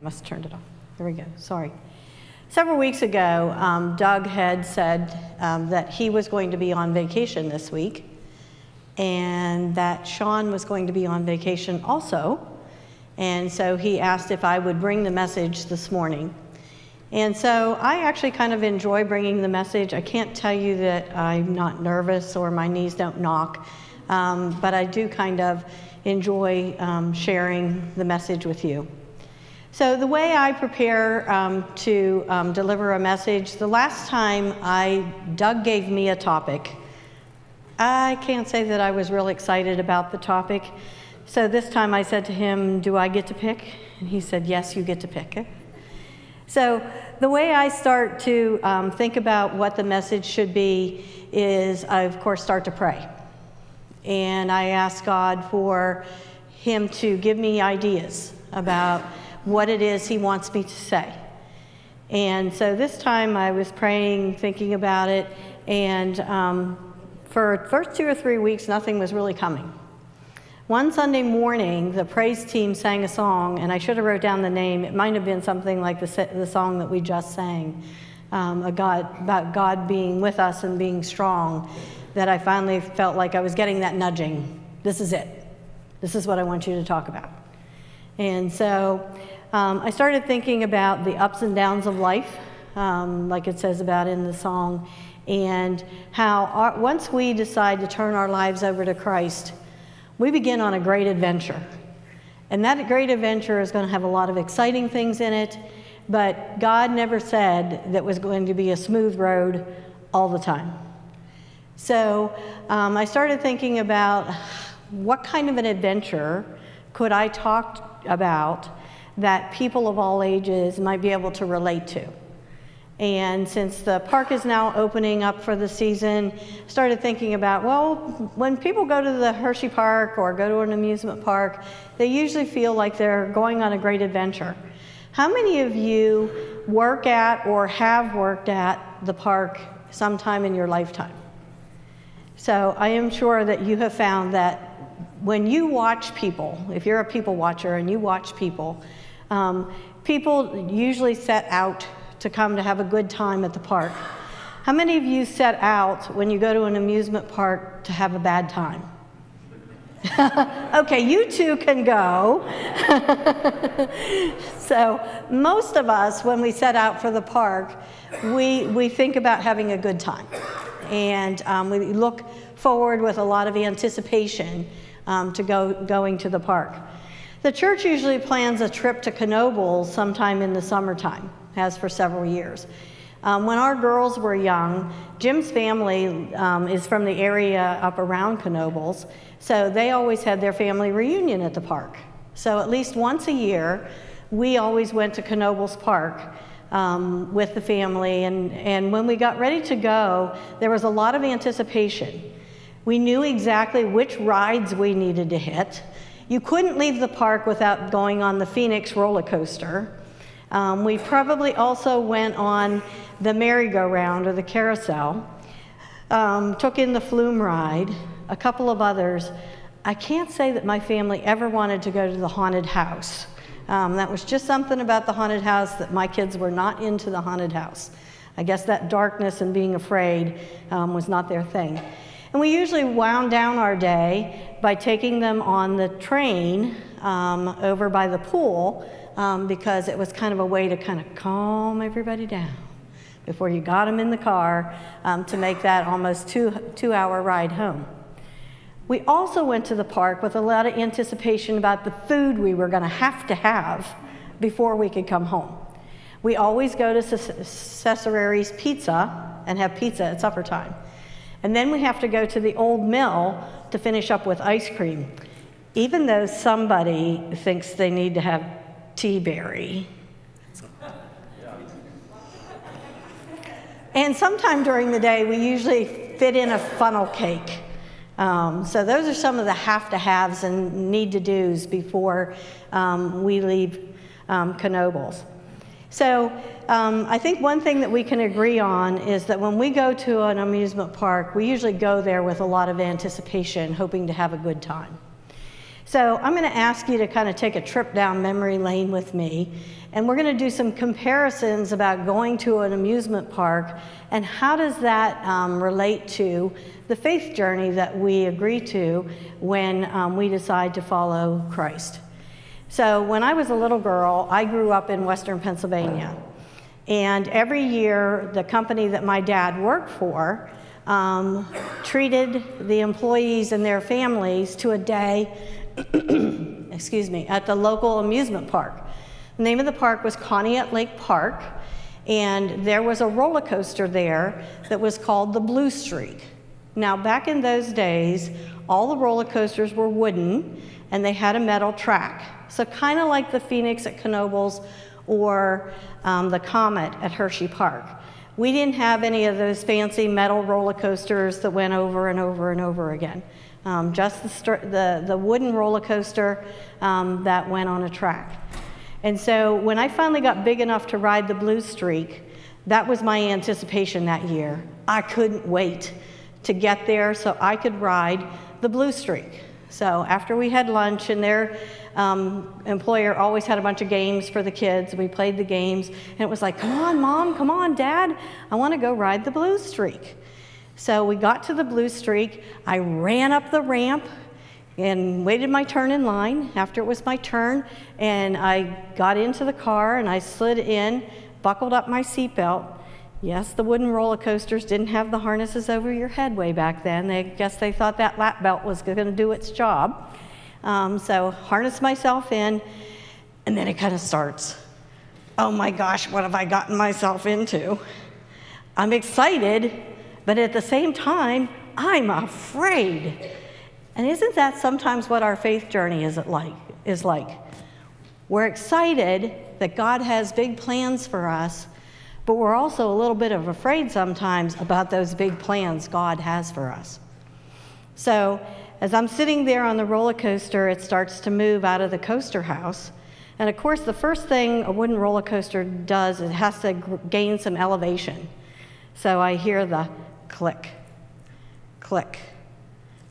Must have turned it off. There we go. Sorry. Several weeks ago, Doug had said that he was going to be on vacation this week, and that Sean was going to be on vacation also. And so he asked if I would bring the message this morning. And so I actually kind of enjoy bringing the message. I can't tell you that I'm not nervous or my knees don't knock, but I do kind of enjoy sharing the message with you. So the way I prepare to deliver a message, the last time Doug gave me a topic, I can't say that I was really excited about the topic. So this time I said to him, do I get to pick? And he said, yes, you get to pick. So the way I start to think about what the message should be is I, of course, start to pray. And I ask God for him to give me ideas about what it is he wants me to say. And so this time I was praying, thinking about it, and for the first 2 or 3 weeks, nothing was really coming. One Sunday morning, the praise team sang a song, and I should have wrote down the name. It might have been something like the song that we just sang, about God being with us and being strong, that I finally felt like I was getting that nudging. This is it. This is what I want you to talk about. And so I started thinking about the ups and downs of life, like it says about in the song, and how once we decide to turn our lives over to Christ, we begin on a great adventure. And that great adventure is going to have a lot of exciting things in it, but God never said that it was going to be a smooth road all the time. So I started thinking about what kind of an adventure could I talk about that people of all ages might be able to relate to. And since the park is now opening up for the season, I started thinking about, well, when people go to the Hershey Park or go to an amusement park, they usually feel like they're going on a great adventure. How many of you work at or have worked at the park sometime in your lifetime? So I am sure that you have found that when you watch people, if you're a people watcher and you watch people, people usually set out to come to have a good time at the park. How many of you set out when you go to an amusement park to have a bad time? Okay, you two can go. So most of us, when we set out for the park, we think about having a good time. And we look forward with a lot of anticipation to going to the park. The church usually plans a trip to Knoebels sometime in the summertime, has for several years. When our girls were young, Jim's family is from the area up around Knoebels, so they always had their family reunion at the park. So at least once a year, we always went to Knoebels Park with the family, and when we got ready to go, there was a lot of anticipation. We knew exactly which rides we needed to hit. You couldn't leave the park without going on the Phoenix roller coaster. We probably also went on the merry-go-round or the carousel, took in the flume ride, a couple of others. I can't say that my family ever wanted to go to the haunted house. That was just something about the haunted house that my kids were not into the haunted house. I guess that darkness and being afraid was not their thing. And we usually wound down our day by taking them on the train over by the pool, because it was kind of a way to kind of calm everybody down before you got them in the car to make that almost two-hour ride home. We also went to the park with a lot of anticipation about the food we were going to have before we could come home. We always go to Cesareri's Pizza and have pizza at supper time. And then we have to go to the Old Mill to finish up with ice cream, even though somebody thinks they need to have Tea-Berry. And sometime during the day, we usually fit in a funnel cake. So those are some of the have-to-haves and need-to-dos before we leave Knoebels. So I think one thing that we can agree on is that when we go to an amusement park, we usually go there with a lot of anticipation, hoping to have a good time. So I'm going to ask you to kind of take a trip down memory lane with me, and we're going to do some comparisons about going to an amusement park and how does that relate to the faith journey that we agree to when we decide to follow Christ. So when I was a little girl, I grew up in Western Pennsylvania, and every year the company that my dad worked for treated the employees and their families to a day excuse me, at the local amusement park. The name of the park was Conneaut Lake Park, and there was a roller coaster there that was called the Blue Streak. Now, back in those days, all the roller coasters were wooden, and they had a metal track. So kind of like the Phoenix at Knoebels or the Comet at Hershey Park. We didn't have any of those fancy metal roller coasters that went over and over and over again. Just the wooden roller coaster that went on a track. And so when I finally got big enough to ride the Blue Streak, that was my anticipation that year. I couldn't wait to get there so I could ride the Blue Streak. So after we had lunch, and their employer always had a bunch of games for the kids, we played the games, and it was like, come on, Mom, come on, Dad, I want to go ride the Blue Streak. So we got to the Blue Streak. I ran up the ramp and waited my turn in line after it was my turn, and I got into the car and I slid in, buckled up my seatbelt. Yes, the wooden roller coasters didn't have the harnesses over your head way back then. I guess they thought that lap belt was going to do its job. So harnessed myself in, and then it kind of starts. Oh my gosh, what have I gotten myself into? I'm excited, but at the same time, I'm afraid. And isn't that sometimes what our faith journey is like? We're excited that God has big plans for us, but we're also a little bit afraid sometimes about those big plans God has for us. So as I'm sitting there on the roller coaster, it starts to move out of the coaster house. And of course, the first thing a wooden roller coaster does, it has to gain some elevation. So I hear the click, click,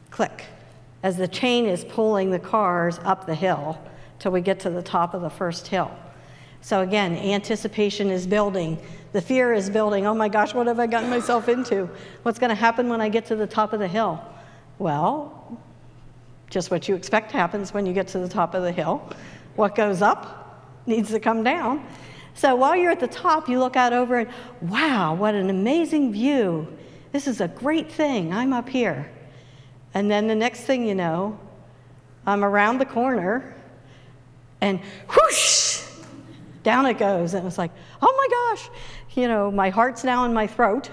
click, as the chain is pulling the cars up the hill till we get to the top of the first hill. So again, anticipation is building. The fear is building. Oh my gosh, what have I gotten myself into? What's going to happen when I get to the top of the hill? Well, just what you expect happens when you get to the top of the hill. What goes up needs to come down. So while you're at the top, you look out over and, wow, what an amazing view. This is a great thing. I'm up here. And then the next thing you know, I'm around the corner, and whoosh, down it goes. And it's like, oh my gosh, you know, my heart's now in my throat,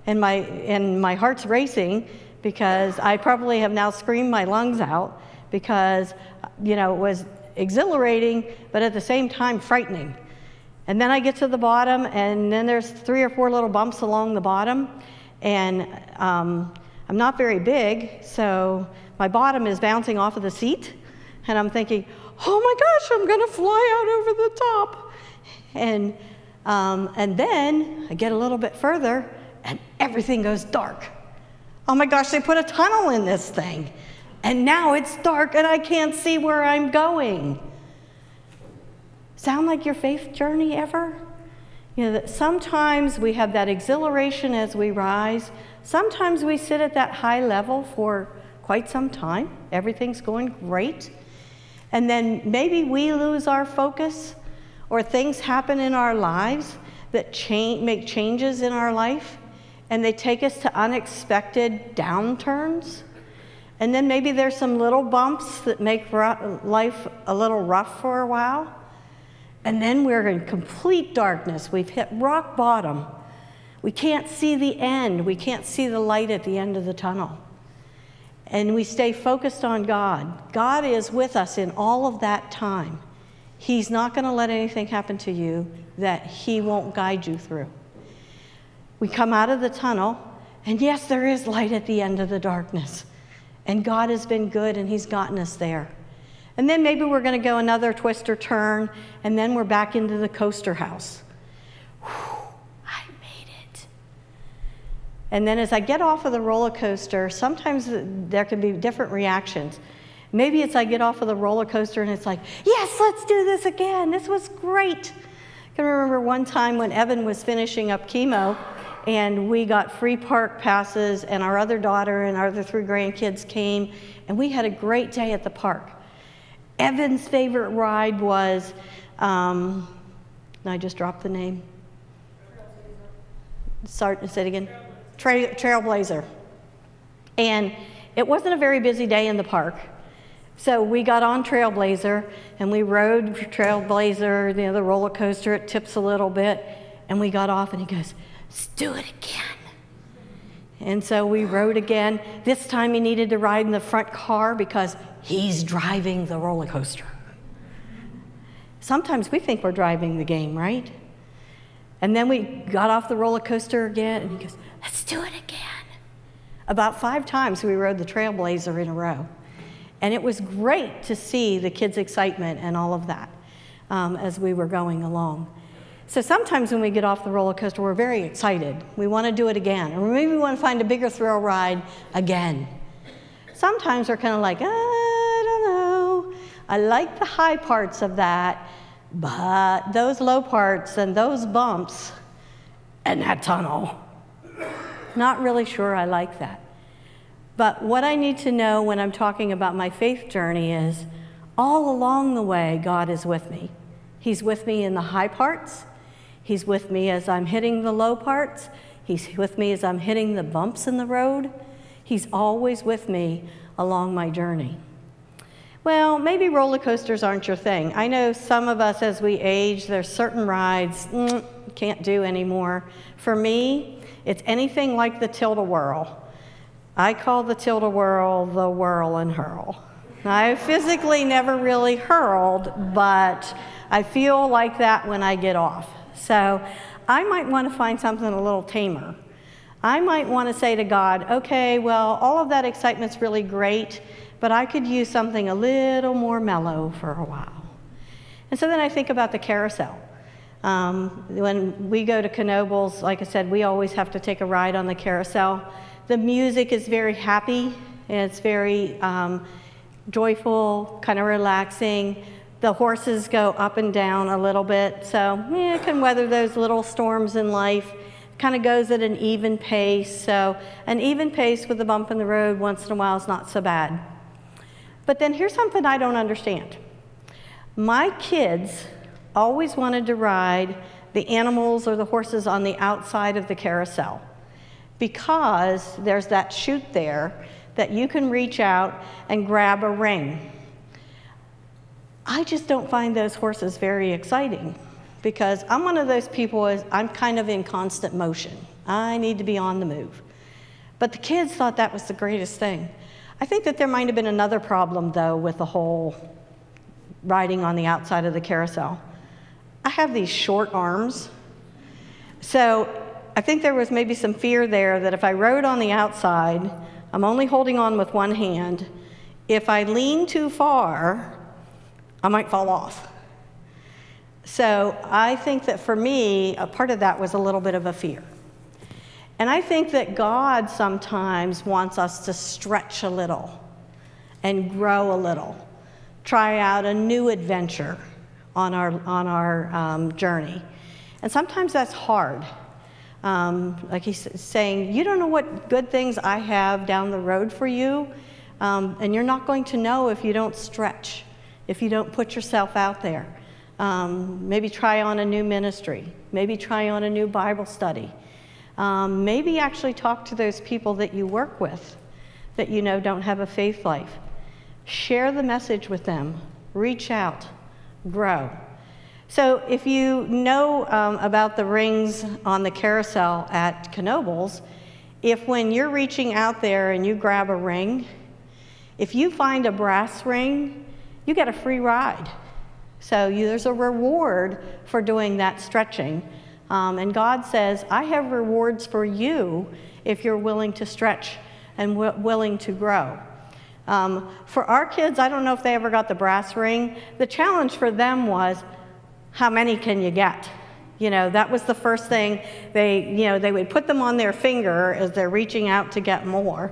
and my heart's racing because I probably have now screamed my lungs out because, you know, it was exhilarating, but at the same time frightening. And then I get to the bottom, and then there's 3 or 4 little bumps along the bottom, and I'm not very big, so my bottom is bouncing off of the seat, and I'm thinking, oh my gosh, I'm gonna fly out over the top. And then I get a little bit further, and everything goes dark. Oh my gosh, they put a tunnel in this thing, and now it's dark, and I can't see where I'm going. Sound like your faith journey ever? You know, that sometimes we have that exhilaration as we rise. Sometimes we sit at that high level for quite some time. Everything's going great. And then maybe we lose our focus, or things happen in our lives that make changes in our life, and they take us to unexpected downturns. And then maybe there's some little bumps that make life a little rough for a while. And then we're in complete darkness. We've hit rock bottom. We can't see the end. We can't see the light at the end of the tunnel. And we stay focused on God. God is with us in all of that time. He's not going to let anything happen to you that He won't guide you through. We come out of the tunnel, and yes, there is light at the end of the darkness. And God has been good, and He's gotten us there. And then maybe we're going to go another twist or turn, and then we're back into the coaster house. Whew, I made it. And then as I get off of the roller coaster, sometimes there can be different reactions. Maybe it's I get off of the roller coaster and it's like, yes, let's do this again. This was great. I can remember one time when Evan was finishing up chemo and we got free park passes and our other daughter and our other 3 grandkids came and we had a great day at the park. Evan's favorite ride was, I just dropped the name. Say it again. Trailblazer. And it wasn't a very busy day in the park. So we got on Trailblazer and we rode Trailblazer, the roller coaster, it tips a little bit, and we got off and he goes, let's do it again. And so we rode again. This time he needed to ride in the front car because he's driving the roller coaster. Sometimes we think we're driving the game, right? And then we got off the roller coaster again and he goes, let's do it again. About 5 times we rode the Trailblazer in a row. And it was great to see the kids' excitement and all of that as we were going along. So sometimes when we get off the roller coaster, we're very excited. We want to do it again. Or maybe we want to find a bigger thrill ride again. Sometimes we're kind of like, I don't know. I like the high parts of that, but those low parts and those bumps and that tunnel, not really sure I like that. But what I need to know when I'm talking about my faith journey is all along the way, God is with me. He's with me in the high parts. He's with me as I'm hitting the low parts. He's with me as I'm hitting the bumps in the road. He's always with me along my journey. Well, maybe roller coasters aren't your thing. I know some of us as we age, there's certain rides can't do anymore. For me, it's anything like the Tilt-A-Whirl. I call the Tilt-A-Whirl the whirl and hurl. I physically never really hurled, but I feel like that when I get off. So I might want to find something a little tamer. I might want to say to God, okay, well, all of that excitement's really great, but I could use something a little more mellow for a while. And so then I think about the carousel. When we go to Knoebels, like I said, we always have to take a ride on the carousel. The music is very happy, and it's very joyful, kind of relaxing. The horses go up and down a little bit, so it can weather those little storms in life. Kind of goes at an even pace, so an even pace with a bump in the road once in a while is not so bad. But then here's something I don't understand. My kids always wanted to ride the animals or the horses on the outside of the carousel, because there's that chute there that you can reach out and grab a ring. I just don't find those horses very exciting because I'm one of those people, I'm kind of in constant motion. I need to be on the move. But the kids thought that was the greatest thing. I think that there might have been another problem though with the whole riding on the outside of the carousel. I have these short arms, so I think there was maybe some fear there that if I rode on the outside, I'm only holding on with one hand. If I lean too far, I might fall off. So I think that for me, a part of that was a little bit of a fear. And I think that God sometimes wants us to stretch a little and grow a little, try out a new adventure on our journey. And sometimes that's hard. Like he's saying, you don't know what good things I have down the road for you, and you're not going to know if you don't stretch, if you don't put yourself out there. Maybe try on a new ministry, maybe try on a new Bible study, maybe actually talk to those people that you work with that you know don't have a faith life. Share the message with them, reach out, grow. So if you know about the rings on the carousel at Knoebels, if when you're reaching out there and you grab a ring, if you find a brass ring, you get a free ride. So there's a reward for doing that stretching. And God says, I have rewards for you if you're willing to stretch and willing to grow. For our kids, I don't know if they ever got the brass ring. The challenge for them was, how many can you get? You know, that was the first thing. They would put them on their finger as they're reaching out to get more.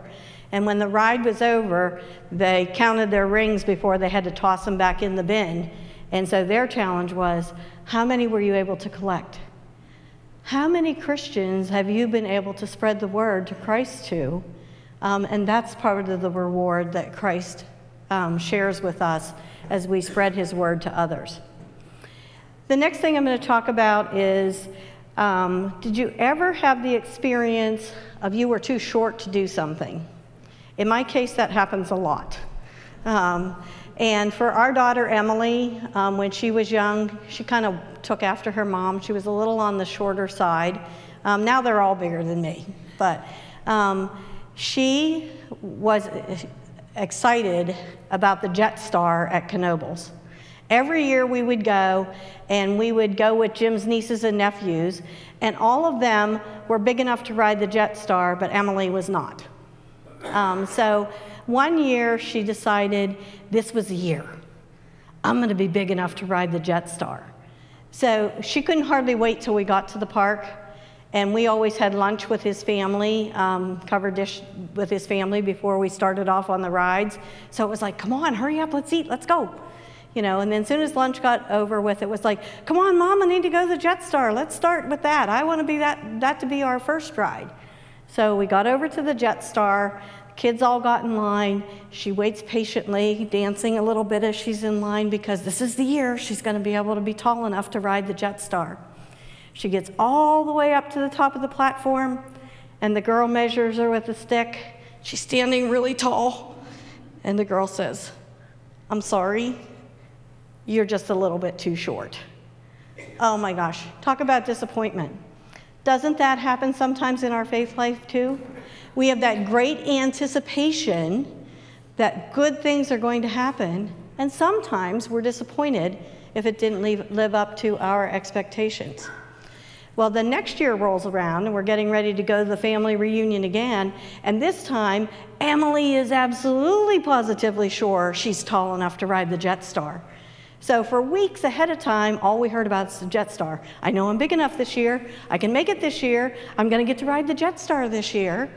And when the ride was over, they counted their rings before they had to toss them back in the bin. And so their challenge was, how many were you able to collect? How many Christians have you been able to spread the word to Christ to? And that's part of the reward that Christ shares with us as we spread his word to others. The next thing I'm going to talk about is, did you ever have the experience of you were too short to do something? In my case, that happens a lot. And for our daughter, Emily, when she was young, she kind of took after her mom. She was a little on the shorter side. Now they're all bigger than me. But she was excited about the Jetstar at Knoebels. Every year we would go, and we would go with Jim's nieces and nephews, and all of them were big enough to ride the Jetstar, but Emily was not. So one year she decided this was the year. I'm going to be big enough to ride the Jetstar. So she couldn't hardly wait till we got to the park, and we always had lunch with his family, covered dish with his family before we started off on the rides. So it was like, come on, hurry up, let's eat, let's go. You know, and then as soon as lunch got over with, it was like, come on, Mom, I need to go to the Jetstar. Let's start with that. I want to be that to be our first ride. So we got over to the Jetstar. The kids all got in line. She waits patiently, dancing a little bit as she's in line, because this is the year she's going to be able to be tall enough to ride the Jetstar. She gets all the way up to the top of the platform, and the girl measures her with a stick. She's standing really tall, and the girl says, I'm sorry, you're just a little bit too short. Oh my gosh, talk about disappointment. Doesn't that happen sometimes in our faith life too? We have that great anticipation that good things are going to happen, and sometimes we're disappointed if it didn't live up to our expectations. Well, the next year rolls around, and we're getting ready to go to the family reunion again, and this time, Emily is absolutely positively sure she's tall enough to ride the Jetstar. So for weeks ahead of time, all we heard about is the Jetstar. I know I'm big enough this year. I can make it this year. I'm going to get to ride the Jetstar this year.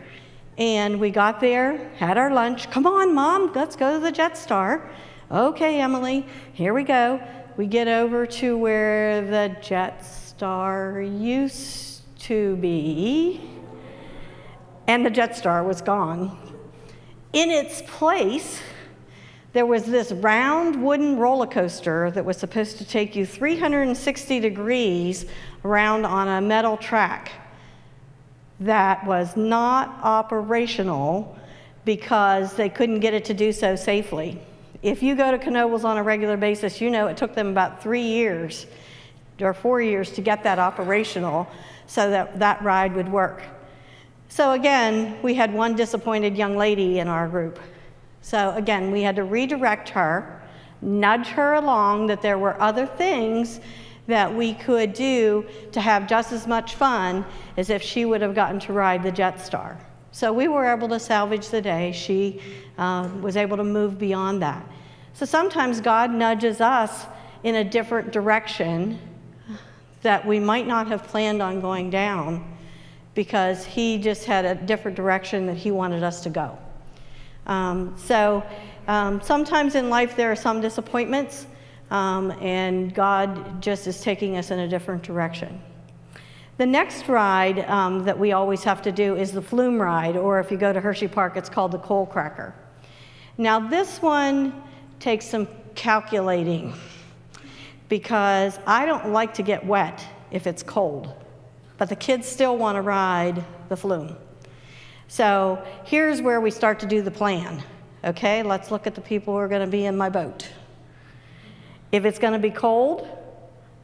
And we got there, had our lunch. Come on, Mom, let's go to the Jetstar. Okay, Emily, here we go. We get over to where the Jetstar used to be, and the Jetstar was gone. In its place, there was this round wooden roller coaster that was supposed to take you 360 degrees around on a metal track that was not operational because they couldn't get it to do so safely. If you go to Knoebels on a regular basis, you know it took them about 3 years or 4 years to get that operational so that that ride would work. So again, we had one disappointed young lady in our group. So again, we had to redirect her, nudge her along that there were other things that we could do to have just as much fun as if she would have gotten to ride the Jetstar. So we were able to salvage the day. She was able to move beyond that. So sometimes God nudges us in a different direction that we might not have planned on going down because he just had a different direction that he wanted us to go. Sometimes in life there are some disappointments, and God just is taking us in a different direction. The next ride that we always have to do is the flume ride, or if you go to Hershey Park, it's called the coal cracker. Now this one takes some calculating because I don't like to get wet if it's cold, but the kids still want to ride the flume. So here's where we start to do the plan. Okay, let's look at the people who are going to be in my boat. If it's going to be cold,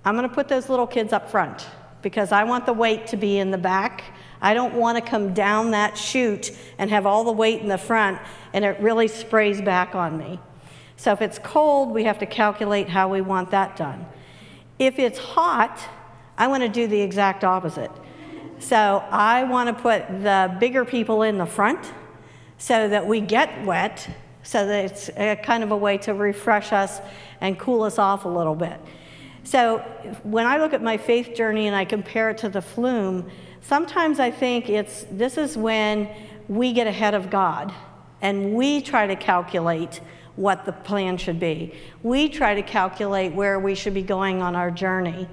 I'm going to put those little kids up front because I want the weight to be in the back. I don't want to come down that chute and have all the weight in the front and it really sprays back on me. So if it's cold, we have to calculate how we want that done. If it's hot, I want to do the exact opposite. So I want to put the bigger people in the front so that we get wet, so that it's a kind of a way to refresh us and cool us off a little bit. So when I look at my faith journey and I compare it to the flume, sometimes I think this is when we get ahead of God and we try to calculate what the plan should be. We try to calculate where we should be going on our journey,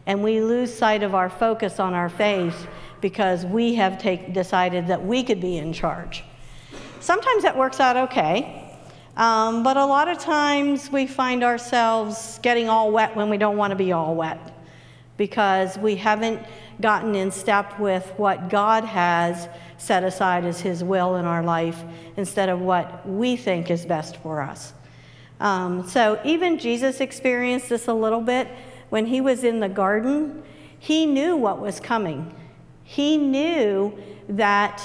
and we lose sight of our focus on our faith because we have decided that we could be in charge. Sometimes that works out okay, but a lot of times we find ourselves getting all wet when we don't want to be all wet because we haven't gotten in step with what God has set aside as His will in our life instead of what we think is best for us. So even Jesus experienced this a little bit. When He was in the garden, He knew what was coming. He knew that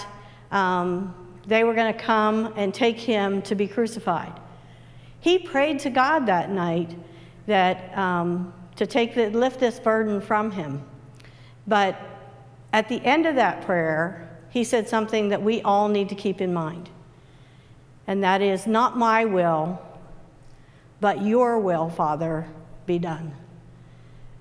they were going to come and take Him to be crucified. He prayed to God that night that to lift this burden from Him. But at the end of that prayer, He said something that we all need to keep in mind. And that is, not my will, but your will, Father, be done.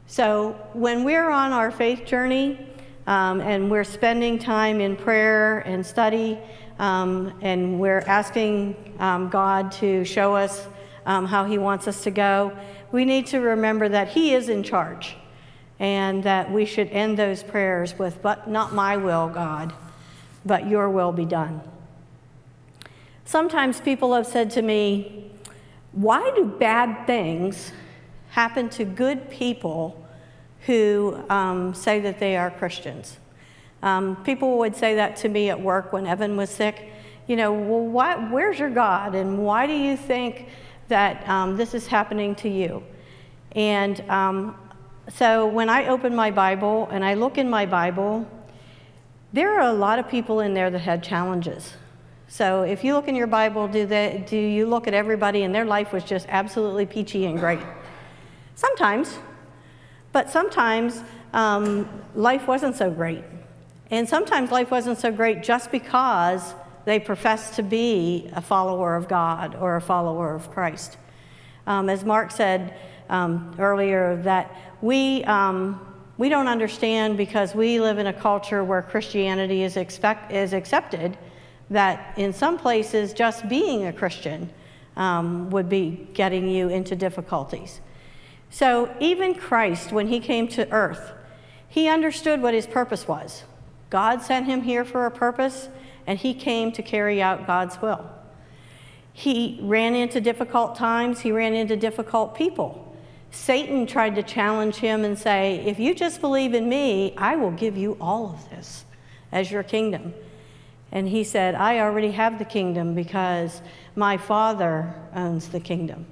So when we're on our faith journey and we're spending time in prayer and study, and we're asking God to show us how He wants us to go, we need to remember that He is in charge and that we should end those prayers with, but not my will, God, but your will be done. Sometimes people have said to me, why do bad things happen to good people who say that they are Christians? People would say that to me at work when Evan was sick. You know, well, where's your God? And why do you think that this is happening to you? And so when I open my Bible and I look in my Bible, there are a lot of people in there that had challenges. So if you look in your Bible, do you look at everybody and their life was just absolutely peachy and great? Sometimes, but sometimes life wasn't so great. And sometimes life wasn't so great just because they professed to be a follower of God or a follower of Christ. As Mark said earlier, that we don't understand because we live in a culture where Christianity is accepted, that in some places just being a Christian would be getting you into difficulties. So even Christ, when He came to earth, He understood what His purpose was. God sent Him here for a purpose, and He came to carry out God's will. He ran into difficult times. He ran into difficult people. Satan tried to challenge Him and say, if you just believe in me, I will give you all of this as your kingdom. And He said, I already have the kingdom because my Father owns the kingdom.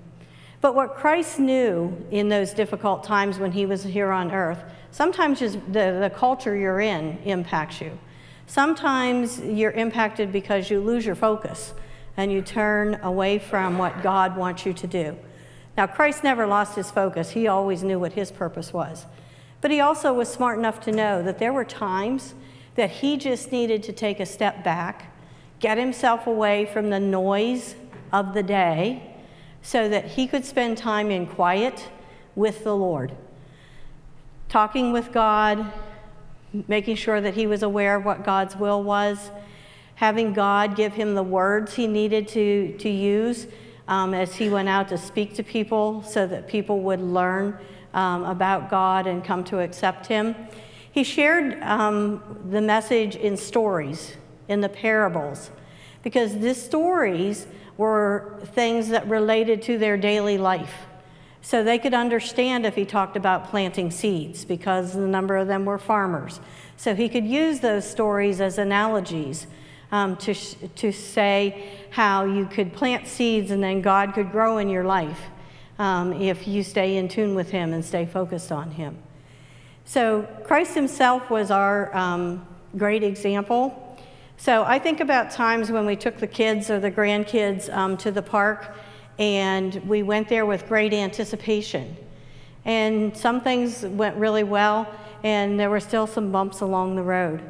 But what Christ knew in those difficult times when He was here on earth, sometimes just the culture you're in impacts you. Sometimes you're impacted because you lose your focus and you turn away from what God wants you to do. Now, Christ never lost His focus. He always knew what His purpose was. But He also was smart enough to know that there were times that He just needed to take a step back, get Himself away from the noise of the day so that He could spend time in quiet with the Lord, talking with God, making sure that He was aware of what God's will was, having God give Him the words He needed to use as He went out to speak to people so that people would learn about God and come to accept Him. He shared the message in stories, in the parables, because these stories were things that related to their daily life. So they could understand if He talked about planting seeds, because the number of them were farmers. So He could use those stories as analogies to say how you could plant seeds and then God could grow in your life if you stay in tune with Him and stay focused on Him. So Christ Himself was our great example. So I think about times when we took the kids or the grandkids to the park, and we went there with great anticipation. And some things went really well, and there were still some bumps along the road.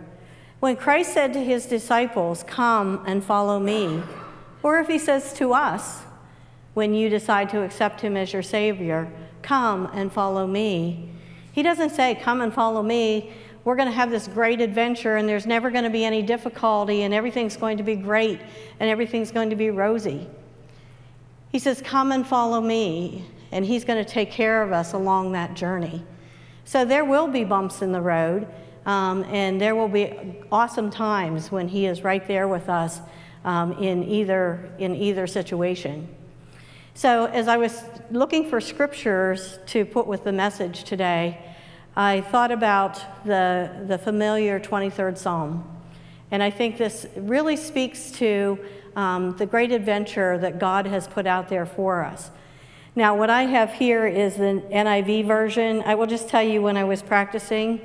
When Christ said to His disciples, come and follow me, or if He says to us, when you decide to accept Him as your Savior, come and follow me, He doesn't say, come and follow me we're going to have this great adventure and there's never going to be any difficulty and everything's going to be great and everything's going to be rosy. He says, come and follow me, and he's going to take care of us along that journey. So there will be bumps in the road, and there will be awesome times when he is right there with us in either situation. So as I was looking for scriptures to put with the message today, I thought about the familiar 23rd Psalm. And I think this really speaks to the great adventure that God has put out there for us. Now, what I have here is the NIV version. I will just tell you, when I was practicing,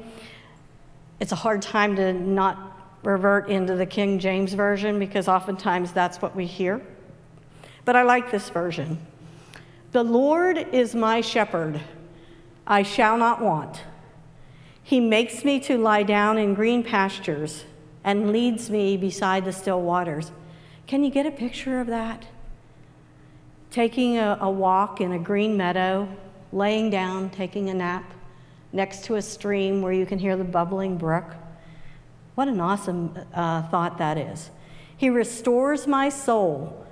it's a hard time to not revert into the King James Version because oftentimes that's what we hear. But I like this version. The Lord is my shepherd, I shall not want. He makes me to lie down in green pastures and leads me beside the still waters. Can you get a picture of that? Taking a walk in a green meadow, laying down, taking a nap next to a stream where you can hear the bubbling brook. What an awesome thought that is. He restores my soul.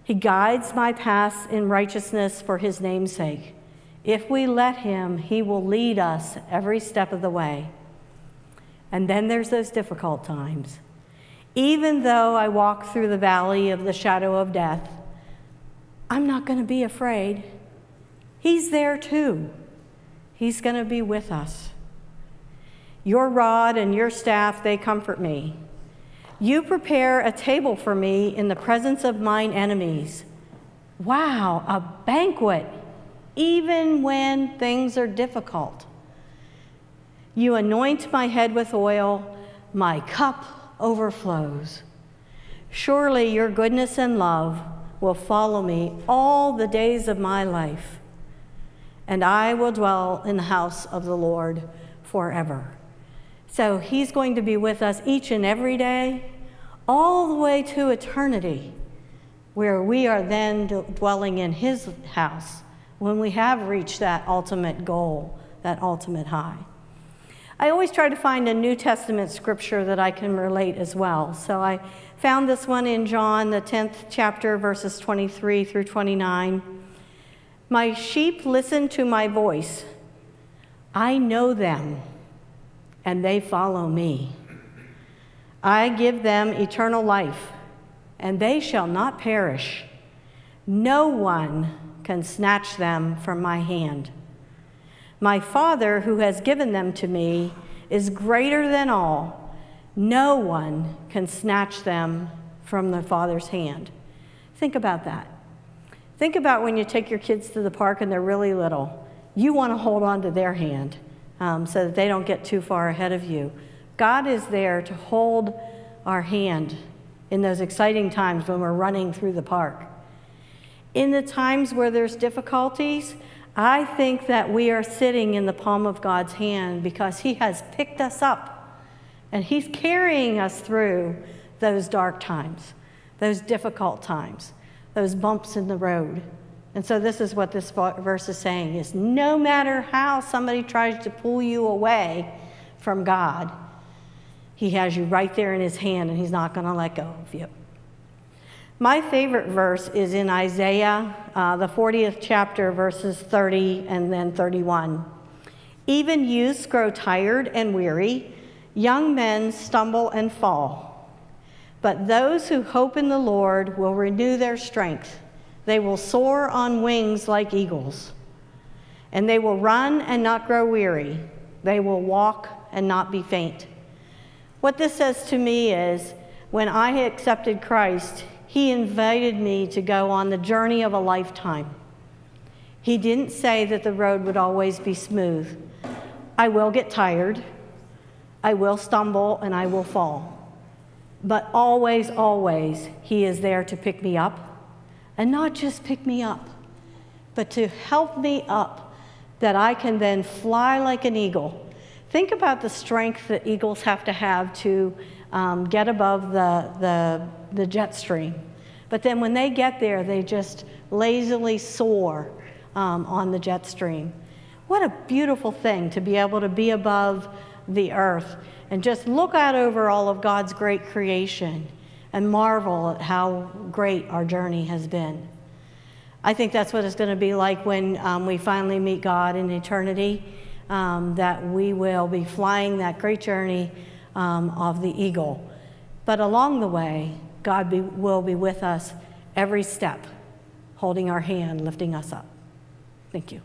He guides my paths in righteousness for his name's sake. If we let him, he will lead us every step of the way. And then there's those difficult times. Even though I walk through the valley of the shadow of death, I'm not going to be afraid. He's there too. He's going to be with us. Your rod and your staff, they comfort me. You prepare a table for me in the presence of mine enemies. Wow, a banquet, even when things are difficult. You anoint my head with oil, my cup overflows. Surely your goodness and love will follow me all the days of my life, and I will dwell in the house of the Lord forever. So he's going to be with us each and every day, all the way to eternity, where we are then dwelling in his house when we have reached that ultimate goal, that ultimate high. I always try to find a New Testament scripture that I can relate as well. So I found this one in John, the 10th chapter, verses 23 through 29. My sheep listen to my voice. I know them, and they follow me. I give them eternal life, and they shall not perish. No one can snatch them from my hand. My Father, who has given them to me, is greater than all. No one can snatch them from the Father's hand. Think about that. Think about when you take your kids to the park and they're really little. You want to hold on to their hand so that they don't get too far ahead of you. God is there to hold our hand in those exciting times when we're running through the park. In the times where there's difficulties, I think that we are sitting in the palm of God's hand because he has picked us up and he's carrying us through those dark times, those difficult times, those bumps in the road. And so this is what this verse is saying, is no matter how somebody tries to pull you away from God, he has you right there in his hand and he's not going to let go of you. My favorite verse is in Isaiah, the 40th chapter, verses 30 and then 31. Even youths grow tired and weary, young men stumble and fall. But those who hope in the Lord will renew their strength. They will soar on wings like eagles. And they will run and not grow weary. They will walk and not be faint. What this says to me is, when I accepted Christ, he invited me to go on the journey of a lifetime. He didn't say that the road would always be smooth. I will get tired, I will stumble, and I will fall. But always, always, he is there to pick me up. And not just pick me up, but to help me up that I can then fly like an eagle. Think about the strength that eagles have to get above the jet stream. But then when they get there, they just lazily soar on the jet stream. What a beautiful thing to be able to be above the earth and just look out over all of God's great creation and marvel at how great our journey has been. I think that's what it's going to be like when we finally meet God in eternity, that we will be flying that great journey of the eagle. But along the way, God will be with us every step, holding our hand, lifting us up. Thank you.